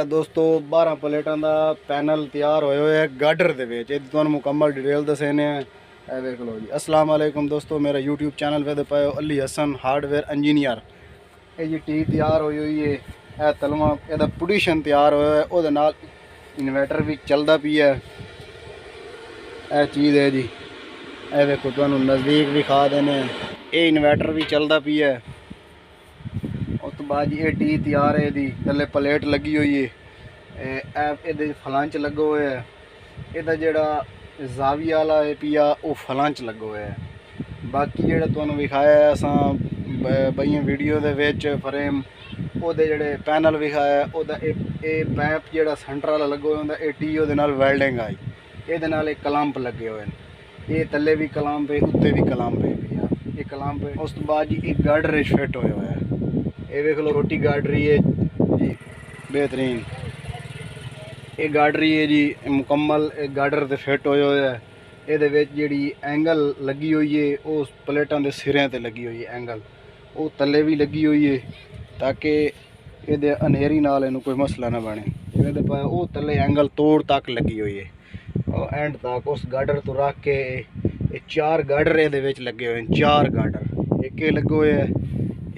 दोस्तों 12 प्लेटां दा पैनल तैयार होया होया है गाडर दे विच। इहदी तुहानूं मुकम्मल डिटेल दस्सने हैं। देख लो जी। अस्सलाम वालेकुम दोस्तों, मेरा यूट्यूब चैनल पे पाओ अली हसन हार्डवेयर इंजीनियर। ये जी टी तैयार हुई हुई है। यह तलवा यदा पोजीशन तैयार होया है, उहदे नाल इन्वर्टर भी चलदा पिया है। यह चीज़ है जी। यह देखो तुहानूं नज़दीक विखा देने। ये इन्वर्टर भी चलदा पिया है। उस तो बाद ये टी तैयार है जी। थले प्लेट लगी हुई है। ये फलांच लगे हुए है। यदा जोड़ा जावी वाला है पिया वो फलांच लगे हुए है। बाकी जो तुहानूं विखाया है असां बईयां वीडियो दे विच फ्रेम ओहदे जेड़े पैनल विखाया ओहदा पैप जोड़ा सेंटर वाला लगे हुआ ये टी ओहदे नाल वेल्डिंग आई। ये एक कलंप लगे हुए हैं। ये थले भी कलंप है, उत्ते भी कलंप है पिया। ये कलंप है। उस तो बाद जी एक गार्डर फिट होया हुआ है। ये देख लो छोटी गार्डरी है जी, बेहतरीन। ये गार्डरी है जी मुकम्मल। एक गार्डर से फिट होया हुआ है। ये जी एंगल लगी हुई है उस प्लेटों के सिरों पर लगी हुई है। एंगल वो तले भी लगी हुई है ताकि ये अनेरी नाल इनू कोई मसला ना बने। वो तले एंगल तोड़ तक लगी हुई है और एंड तक उस गार्डर तो रख के ये 4 गार्डर ये लगे हुए हैं। 4 गार्डर एक लगे हुए है।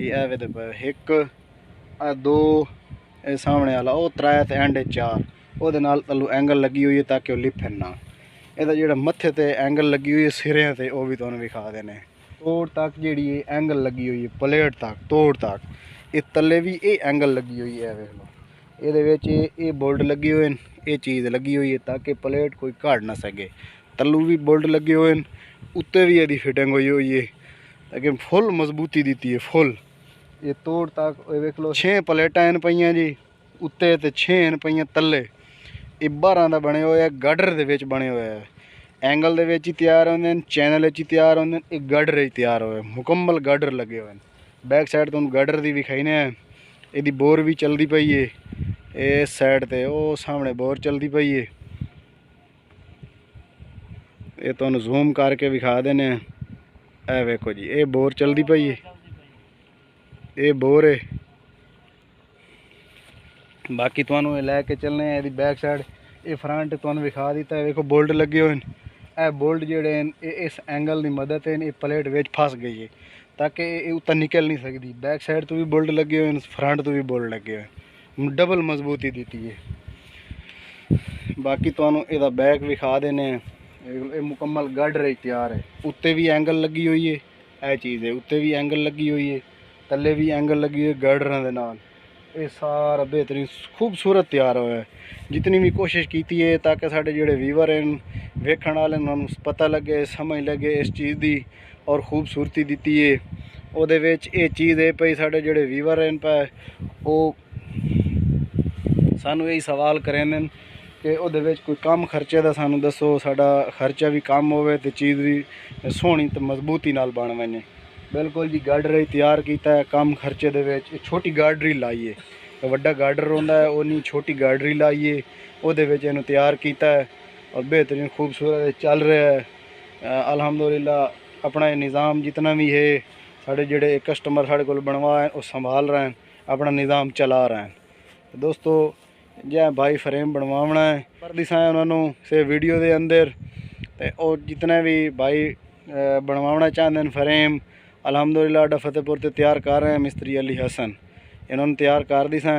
ये एक 2 सामने वाला वो 3 ते एंड 4 वो तलू एंगल लगी हुई है ताकि वह लिफन ना। यदा जो मत्थे ते एंगल लगी हुई है सिरों ते वो भी तुहानूं विखा देने। तोड़ तक जी एंगल लगी हुई है प्लेट तक तोड़ तक। ये तले भी ये एंगल लगी हुई है। देख लो ये बोल्ट लगे हुए हैं। ये चीज़ लगी हुई है ताकि प्लेट कोई काट ना सके। तलू भी बोल्ट लगे हुए हैं, उत्ते भी यदि फिटिंग हुई है ताकि फुल मजबूती दी है फुल। ये तोड़ तक देख लो 6 प्लेटां हैं पईयां जी उत्ते ते 6 हैं पईयां तले। ये 12 का बने हुए गाडर दे विच बने हुए है। एंगल दे विच ही तैयार होंदे हैं, चैनल ही तैयार होंदे हैं। एक गाडर ही तैयार होए मुकम्मल गाडर लगे हुए हैं। बैक साइड तुहानूं गाडर दी विखाईने हैं। इहदी बोर भी चलती पई है। इस साइड ते वो सामने बोर चलती पई है। ये तुहानूं जूम करके विखा देने। ए वेखो जी ये बोर चलती पई है। ये बोर है। बाकी तुहानूं ये लैके चलने हैं। यदि बैक साइड ये फ्रंट तुहानूं विखा दिता है। देखो बोल्ट लगे हुए हैं। यह बोल्ट जोड़े हैं इस एंगल की मदद से ये प्लेट विच फस गई है ताकि ये उत्तर निकल नहीं सकती। बैक साइड तो भी बोल्ट लगे हुए हैं, फ्रंट तो भी बोल्ट लगे हुए हैं। डबल मजबूती दी है। बाकी तुहानूं इहदा बैक विखा देने। ये मुकम्मल गाडर ही तैयार है। उत्ते भी एंगल लगी हुई है। यह चीज़ है उत्ते भी एंगल लगी हुई है, तले भी एंगल लगी हुई है गाडर दे नाल। ये सारा बेहतरीन खूबसूरत तैयार होया है। जितनी भी कोशिश की है ताकि साढ़े जोड़े व्यूवर हैं वेखण वाले उन्होंने पता लगे समझ लगे इस चीज़ की और खूबसूरती दी है। उहदे विच ये चीज़ है पई साढ़े जोड़े व्यूवर हैं पे वो सानू यही सवाल करेंदे कि उहदे विच कोई कम खर्चे का सानू दसो, साडा खर्चा भी कम होवे ते चीज़ भी सोहनी ते मजबूती नाल बन वने। बिल्कुल जी गार्डर ही तैयार किया है कम खर्चे दे विच। छोटी गार्डरी लाई है। वड्डा गार्डर होंदा है उन्नी छोटी गार्डरी लाई है उहदे विच इहनूं तैयार किया है और बेहतरीन खूबसूरत चल रहा है। अल्हम्दुलिल्लाह अपना ये निज़ाम जितना भी है साढ़े जोड़े कस्टमर साढ़े को बनवा वो संभाल रहे हैं, अपना निज़ाम चला रहे हैं। तो दोस्तों जै भाई फ्रेम बनवाना है कर दिसा उन्होंने से वीडियो के अंदर तो जितने भी भाई बनवाना चाहते हैं फ्रेम अल्हम्दुलिल्लाह फतेहपुर से तैयार कर रहे हैं मिस्त्री अली हसन। इन्होंने तैयार कर दी सा।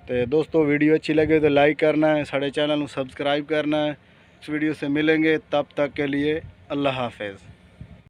तो दोस्तों वीडियो अच्छी लगे तो लाइक करना है, साढ़े चैनल को सब्सक्राइब करना है। इस वीडियो से मिलेंगे, तब तक के लिए अल्लाह हाफिज़।